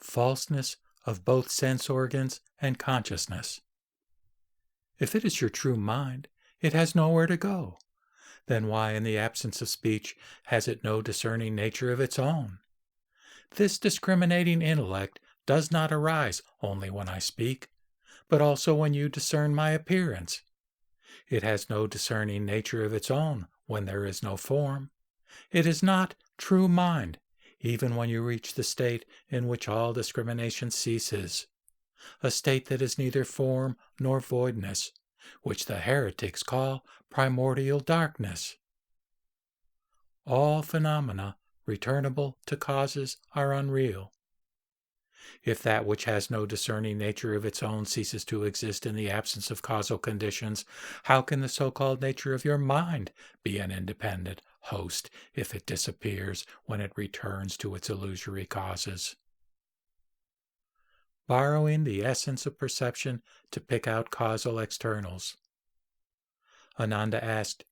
falseness of both sense organs and consciousness. If it is your true mind, it has nowhere to go. Then why, in the absence of speech, has it no discerning nature of its own? This discriminating intellect does not arise only when I speak, but also when you discern my appearance. It has no discerning nature of its own when there is no form. It is not true mind, even when you reach the state in which all discrimination ceases, a state that is neither form nor voidness, which the heretics call primordial darkness. All phenomena returnable to causes are unreal. If that which has no discerning nature of its own ceases to exist in the absence of causal conditions, how can the so-called nature of your mind be an independent host if it disappears when it returns to its illusory causes? Borrowing the essence of perception to pick out causal externals. Ananda asked,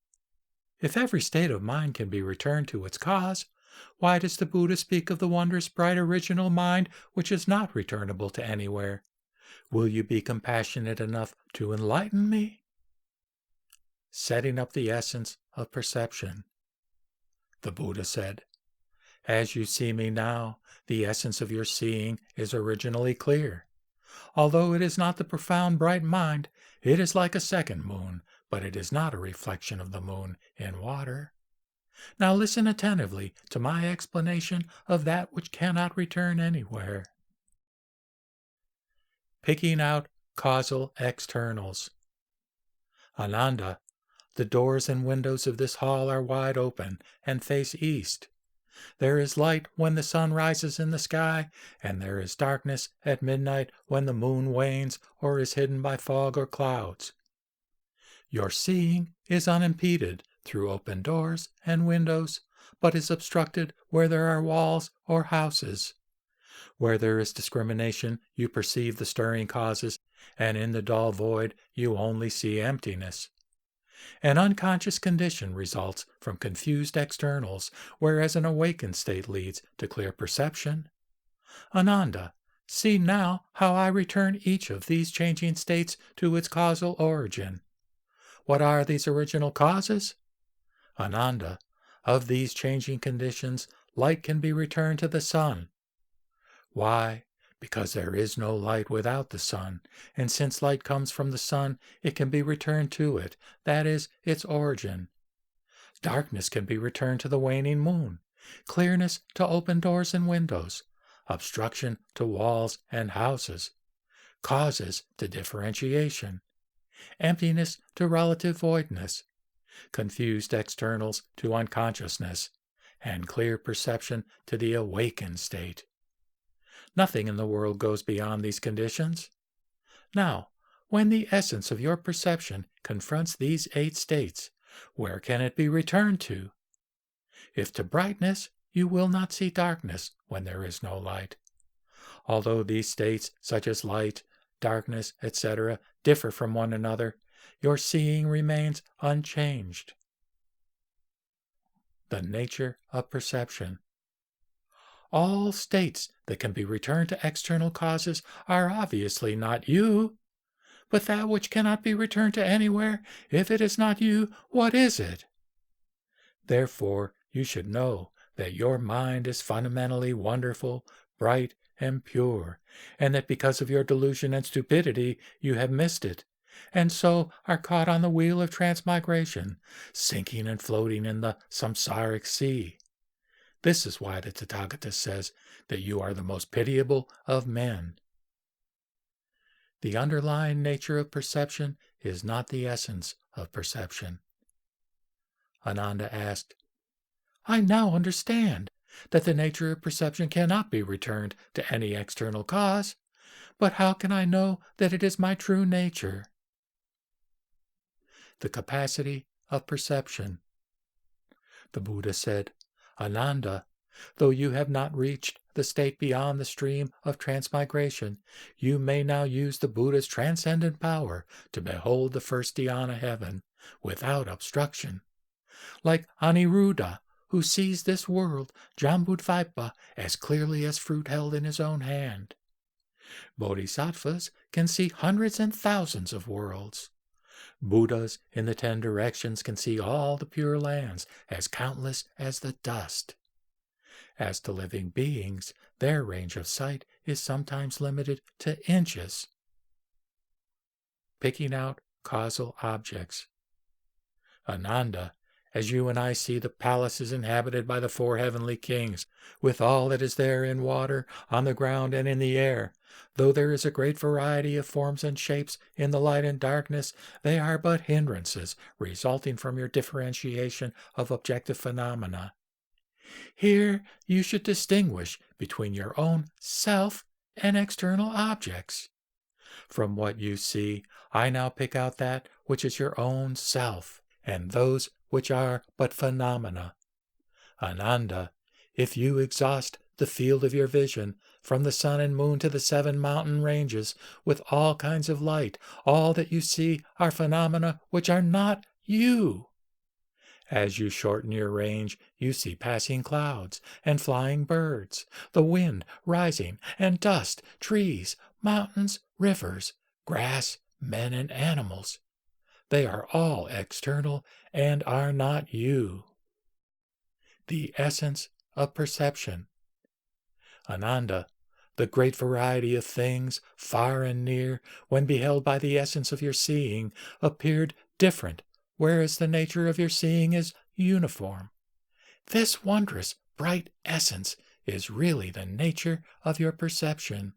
if every state of mind can be returned to its cause, why does the Buddha speak of the wondrous bright original mind which is not returnable to anywhere? Will you be compassionate enough to enlighten me? Setting up the essence of perception. The Buddha said, as you see me now, the essence of your seeing is originally clear. Although it is not the profound bright mind, it is like a second moon, but it is not a reflection of the moon in water. Now listen attentively to my explanation of that which cannot return anywhere. Picking out causal externals. Ananda, the doors and windows of this hall are wide open and face east. There is light when the sun rises in the sky, and there is darkness at midnight when the moon wanes or is hidden by fog or clouds. Your seeing is unimpeded through open doors and windows, but is obstructed where there are walls or houses. Where there is discrimination, you perceive the stirring causes, and in the dull void you only see emptiness. An unconscious condition results from confused externals, whereas an awakened state leads to clear perception. Ananda, see now how I return each of these changing states to its causal origin. What are these original causes? Ananda, of these changing conditions, light can be returned to the sun. Why? Because there is no light without the sun, and since light comes from the sun, it can be returned to it, that is, its origin. Darkness can be returned to the waning moon, clearness to open doors and windows, obstruction to walls and houses, causes to differentiation, emptiness to relative voidness, confused externals to unconsciousness, and clear perception to the awakened state. Nothing in the world goes beyond these conditions. Now, when the essence of your perception confronts these 8 states, where can it be returned to? If to brightness, you will not see darkness when there is no light. Although these states, such as light, darkness, etc., differ from one another, your seeing remains unchanged. The nature of perception. All states that can be returned to external causes are obviously not you. But that which cannot be returned to anywhere, if it is not you, what is it? Therefore, you should know that your mind is fundamentally wonderful, bright, and pure, and that because of your delusion and stupidity you have missed it, and so are caught on the wheel of transmigration, sinking and floating in the samsaric sea. This is why the Tathagata says that you are the most pitiable of men. The underlying nature of perception is not the essence of perception. Ananda asked, I now understand that the nature of perception cannot be returned to any external cause, but how can I know that it is my true nature? The capacity of perception. The Buddha said, Ananda, though you have not reached the state beyond the stream of transmigration, you may now use the Buddha's transcendent power to behold the first dhyana heaven without obstruction. Like Aniruddha, who sees this world, Jambudvipa, as clearly as fruit held in his own hand. Bodhisattvas can see hundreds and thousands of worlds. Buddhas in the 10 directions can see all the Pure Lands, as countless as the dust. As to living beings, their range of sight is sometimes limited to inches. Picking out causal objects. Ananda, as you and I see the palaces inhabited by the 4 heavenly kings, with all that is there in water, on the ground, and in the air, though there is a great variety of forms and shapes in the light and darkness, they are but hindrances resulting from your differentiation of objective phenomena. Here you should distinguish between your own self and external objects. From what you see, I now pick out that which is your own self, and those which are but phenomena. Ananda, if you exhaust the field of your vision, from the sun and moon to the 7 mountain ranges, with all kinds of light, all that you see are phenomena which are not you. As you shorten your range, you see passing clouds and flying birds, the wind rising and dust, trees, mountains, rivers, grass, men, and animals. They are all external and are not you. The essence of perception. Ananda, the great variety of things, far and near, when beheld by the essence of your seeing, appeared different, whereas the nature of your seeing is uniform. This wondrous, bright essence is really the nature of your perception.